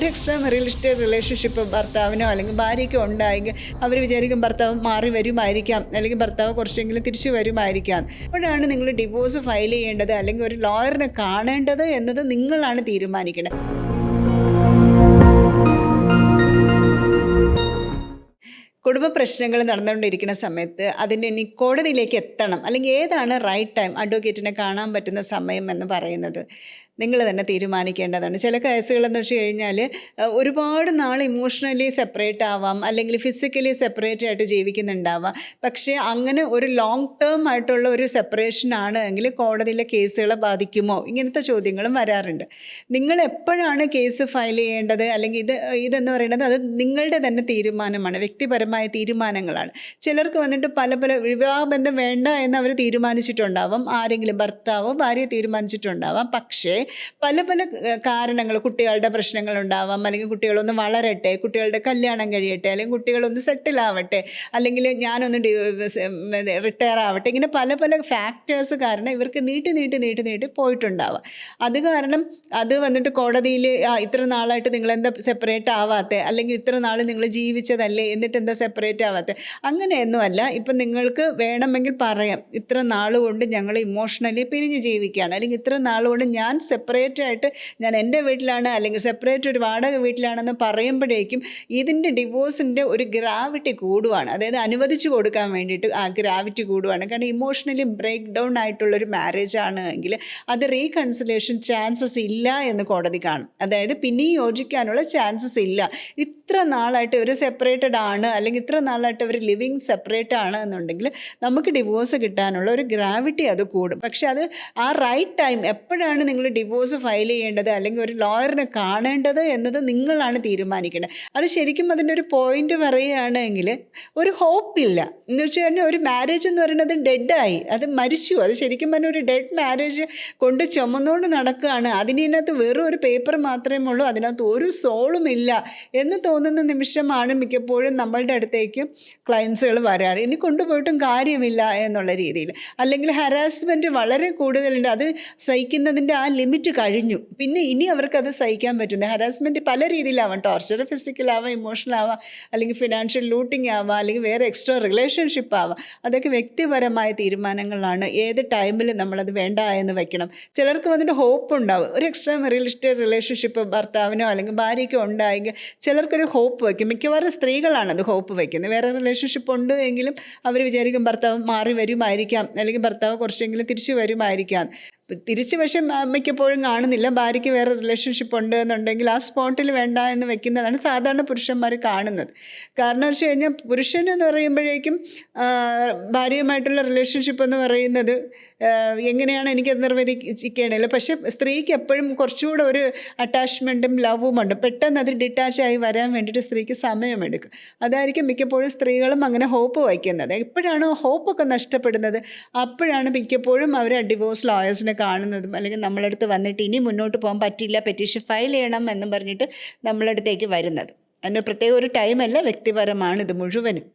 Extra മെറീലിസ്റ്റഡ് relationship ഭർത്താവിനോ അല്ലെങ്കിൽ ഭാര്യയ്ക്കോ ഉണ്ടായെങ്കിൽ അവർ വിചാരിക്കും ഭർത്താവ് മാറി വരുമായിരിക്കാം, അല്ലെങ്കിൽ ഭർത്താവ് കുറച്ചെങ്കിലും തിരിച്ചു വരുമായിരിക്കാം. അപ്പോഴാണ് നിങ്ങൾ ഡിവോഴ്സ് ഫയൽ ചെയ്യേണ്ടത് അല്ലെങ്കിൽ ഒരു ലോയറിനെ കാണേണ്ടത് എന്നത് നിങ്ങളാണ് തീരുമാനിക്കേണ്ടത്. കുടുംബ പ്രശ്നങ്ങൾ നടന്നുകൊണ്ടിരിക്കുന്ന സമയത്ത് അതിൻ്റെ ഇനി കോടതിയിലേക്ക് എത്തണം അല്ലെങ്കിൽ ഏതാണ് റൈറ്റ് ടൈം അഡ്വക്കേറ്റിനെ കാണാൻ പറ്റുന്ന സമയം എന്ന് പറയുന്നത് നിങ്ങൾ തന്നെ തീരുമാനിക്കേണ്ടതാണ്. ചില കേസുകളെന്ന് വെച്ച് കഴിഞ്ഞാൽ ഒരുപാട് നാൾ ഇമോഷണലി സെപ്പറേറ്റ് ആവാം, അല്ലെങ്കിൽ ഫിസിക്കലി സെപ്പറേറ്റ് ആയിട്ട് ജീവിക്കുന്നുണ്ടാവാം. പക്ഷേ അങ്ങനെ ഒരു ലോങ് ടേം ആയിട്ടുള്ള ഒരു സെപ്പറേഷൻ ആണ് എങ്കിൽ കോടതിയിലെ കേസുകളെ ബാധിക്കുമോ, ഇങ്ങനത്തെ ചോദ്യങ്ങളും വരാറുണ്ട്. നിങ്ങൾ എപ്പോഴാണ് കേസ് ഫയൽ ചെയ്യേണ്ടത് അല്ലെങ്കിൽ ഇതെന്ന് പറയുന്നത് അത് നിങ്ങളുടെ തന്നെ തീരുമാനമാണ്, വ്യക്തിപരമായ തീരുമാനങ്ങളാണ്. ചിലർക്ക് വന്നിട്ട് പല വിവാഹബന്ധം വേണ്ട എന്ന് അവർ തീരുമാനിച്ചിട്ടുണ്ടാവാം, ആരെങ്കിലും ഭർത്താവോ ഭാര്യയോ തീരുമാനിച്ചിട്ടുണ്ടാവാം. പക്ഷേ പല കാരണങ്ങൾ, കുട്ടികളുടെ പ്രശ്നങ്ങളുണ്ടാവാം, അല്ലെങ്കിൽ കുട്ടികളൊന്ന് വളരട്ടെ, കുട്ടികളുടെ കല്യാണം കഴിയട്ടെ, അല്ലെങ്കിൽ കുട്ടികളൊന്ന് സെറ്റിൽ ആവട്ടെ, അല്ലെങ്കിൽ ഞാനൊന്ന് റിട്ടയർ ആവട്ടെ, ഇങ്ങനെ പല ഫാക്ടേഴ്സ് കാരണം ഇവർക്ക് നീട്ടി പോയിട്ടുണ്ടാവാം. അത് കാരണം അത് വന്നിട്ട് കോടതിയിൽ ഇത്ര നാളായിട്ട് നിങ്ങളെന്താ സെപ്പറേറ്റ് ആവാത്തെ, അല്ലെങ്കിൽ ഇത്ര നാൾ നിങ്ങൾ ജീവിച്ചതല്ലേ എന്നിട്ട് എന്താ സെപ്പറേറ്റ് ആവാത്തെ, അങ്ങനെയൊന്നുമല്ല. ഇപ്പം നിങ്ങൾക്ക് വേണമെങ്കിൽ പറയാം, ഇത്ര നാളുകൊണ്ട് ഞങ്ങൾ ഇമോഷണലി പിരിഞ്ഞ് ജീവിക്കുകയാണ്, അല്ലെങ്കിൽ ഇത്ര നാളുകൊണ്ട് ഞാൻ സെപ്പറേറ്റ് ആയിട്ട് ഞാൻ എൻ്റെ വീട്ടിലാണ് അല്ലെങ്കിൽ സെപ്പറേറ്റ് ഒരു വാടക വീട്ടിലാണെന്ന് പറയുമ്പോഴേക്കും ഇതിൻ്റെ ഡിവോഴ്സിൻ്റെ ഒരു ഗ്രാവിറ്റി കൂടുവാണ്. അതായത് അനുവദിച്ചു കൊടുക്കാൻ വേണ്ടിയിട്ട് ആ ഗ്രാവിറ്റി കൂടുവാണ്. കാരണം ഇമോഷണലി ബ്രേക്ക് ഡൗൺ ആയിട്ടുള്ളൊരു മാരേജ് ആണ് എങ്കിൽ അത് റീകൺസിലേഷൻ ചാൻസസ് ഇല്ല എന്ന് കോടതി കാണും. അതായത് പിന്നെയും യോജിക്കാനുള്ള ചാൻസസ് ഇല്ല. ഇത്ര നാളായിട്ട് ഇവർ സെപ്പറേറ്റഡ് ആണ് അല്ലെങ്കിൽ ഇത്ര നാളായിട്ട് ഇവർ ലിവിങ് സെപ്പറേറ്റ് ആണ് എന്നുണ്ടെങ്കിൽ നമുക്ക് ഡിവോഴ്സ് കിട്ടാനുള്ള ഒരു ഗ്രാവിറ്റി അത് കൂടും. പക്ഷെ അത് ആ റൈറ്റ് ടൈം എപ്പോഴാണ് നിങ്ങൾ ഡിവോഴ്സ് ഫയൽ ചെയ്യേണ്ടത് അല്ലെങ്കിൽ ഒരു ലോയറിനെ കാണേണ്ടത് എന്നത് നിങ്ങളാണ് തീരുമാനിക്കേണ്ടത്. അത് ശരിക്കും അതിൻ്റെ ഒരു പോയിന്റ് പറയുകയാണെങ്കിൽ ഒരു ഹോപ്പില്ല എന്ന് വെച്ച് കഴിഞ്ഞാൽ ഒരു മാരേജ് എന്ന് പറയുന്നത് ഡെഡായി, അത് മരിച്ചു. അത് ശരിക്കും പറഞ്ഞാൽ ഒരു ഡെഡ് മാരേജ് കൊണ്ട് ചുമന്നുകൊണ്ട് നടക്കുകയാണ്. അതിനകത്ത് വെറും ഒരു പേപ്പർ മാത്രമേ ഉള്ളൂ, അതിനകത്ത് ഒരു സോളും ഇല്ല എന്ന് തോന്നുന്ന നിമിഷമാണ് മിക്കപ്പോഴും നമ്മളുടെ അടുത്തേക്ക് ക്ലയൻസുകൾ വരാറ്. ഇനി കൊണ്ടുപോയിട്ടും കാര്യമില്ല എന്നുള്ള രീതിയിൽ, അല്ലെങ്കിൽ ഹരാസ്മെൻറ്റ് വളരെ കൂടുതലുണ്ട്, അത് സഹിക്കുന്നതിൻ്റെ ആ ലിമിറ്റ് കഴിഞ്ഞു, പിന്നെ ഇനി അവർക്കത് സഹിക്കാൻ പറ്റുന്നത്. ഹരാസ്മെൻറ്റ് പല രീതിയിലാവാം, ടോർച്ചർ ഫിസിക്കലാവാം, ഇമോഷണൽ ആവാം, അല്ലെങ്കിൽ ഫിനാൻഷ്യൽ ലൂട്ടിങ് ആവാം, അല്ലെങ്കിൽ വേറെ എക്സ്ട്രാ റിലേഷൻഷിപ്പ് ആവാം. അതൊക്കെ വ്യക്തിപരമായ തീരുമാനങ്ങളാണ്. ഏത് ടൈമിൽ നമ്മളത് വേണ്ട എന്ന് വയ്ക്കണം. ചിലർക്ക് വന്നിട്ട് ഹോപ്പ് ഉണ്ടാവും, ഒരു എക്സ്ട്രാ മെറീലിസ്റ്റഡ് റിലേഷൻഷിപ്പ് ഭർത്താവിനോ അല്ലെങ്കിൽ ഭാര്യയ്ക്കോ ഉണ്ടായെങ്കിൽ ചിലർക്കൊരു ഹോപ്പ് വയ്ക്കും. മിക്കവാറും സ്ത്രീകളാണത് ഹോപ്പ് വയ്ക്കുന്നത്. വേറെ റിലേഷൻഷിപ്പ് ഉണ്ട് എങ്കിലും അവർ വിചാരിക്കും ഭർത്താവ് മാറി വരുമായിരിക്കാം, അല്ലെങ്കിൽ ഭർത്താവ് കുറച്ചെങ്കിലും തിരിച്ചു വരുമായിരിക്കാം. തിരിച്ച് പക്ഷേ മിക്കപ്പോഴും കാണുന്നില്ല. ഭാര്യയ്ക്ക് വേറെ റിലേഷൻഷിപ്പ് ഉണ്ട് എന്നുണ്ടെങ്കിൽ ആ സ്പോട്ടിൽ വേണ്ട എന്ന് വെക്കുന്നതാണ് സാധാരണ പുരുഷന്മാർ കാണുന്നത്. കാരണം വെച്ച് കഴിഞ്ഞാൽ പുരുഷൻ എന്ന് പറയുമ്പോഴേക്കും ഭാര്യയുമായിട്ടുള്ള റിലേഷൻഷിപ്പ് എന്ന് പറയുന്നത് എങ്ങനെയാണ് എനിക്കത് നിർവഹിക്കേണ്ടത്. പക്ഷേ സ്ത്രീക്ക് എപ്പോഴും കുറച്ചുകൂടെ ഒരു അറ്റാച്ച്മെൻറ്റും ലവും ഉണ്ട്. പെട്ടെന്ന് അത് ഡിറ്റാച്ചായി വരാൻ വേണ്ടിയിട്ട് സ്ത്രീക്ക് സമയമെടുക്കും. അതായിരിക്കും മിക്കപ്പോഴും സ്ത്രീകളും അങ്ങനെ ഹോപ്പ് വയ്ക്കുന്നത്. എപ്പോഴാണോ ഹോപ്പൊക്കെ നഷ്ടപ്പെടുന്നത് അപ്പോഴാണ് മിക്കപ്പോഴും അവർ ഡിവോഴ്സ് ലോയേഴ്സിനെ കാണുന്നതും, അല്ലെങ്കിൽ നമ്മളടുത്ത് വന്നിട്ട് ഇനി മുന്നോട്ട് പോകാൻ പറ്റില്ല, പെറ്റീഷൻ ഫയൽ ചെയ്യണം എന്ന് പറഞ്ഞിട്ട് നമ്മളടുത്തേക്ക് വരുന്നത്. അതിന് പ്രത്യേക ഒരു ടൈമല്ല, വ്യക്തിപരമാണ് ഇത് മുഴുവനും.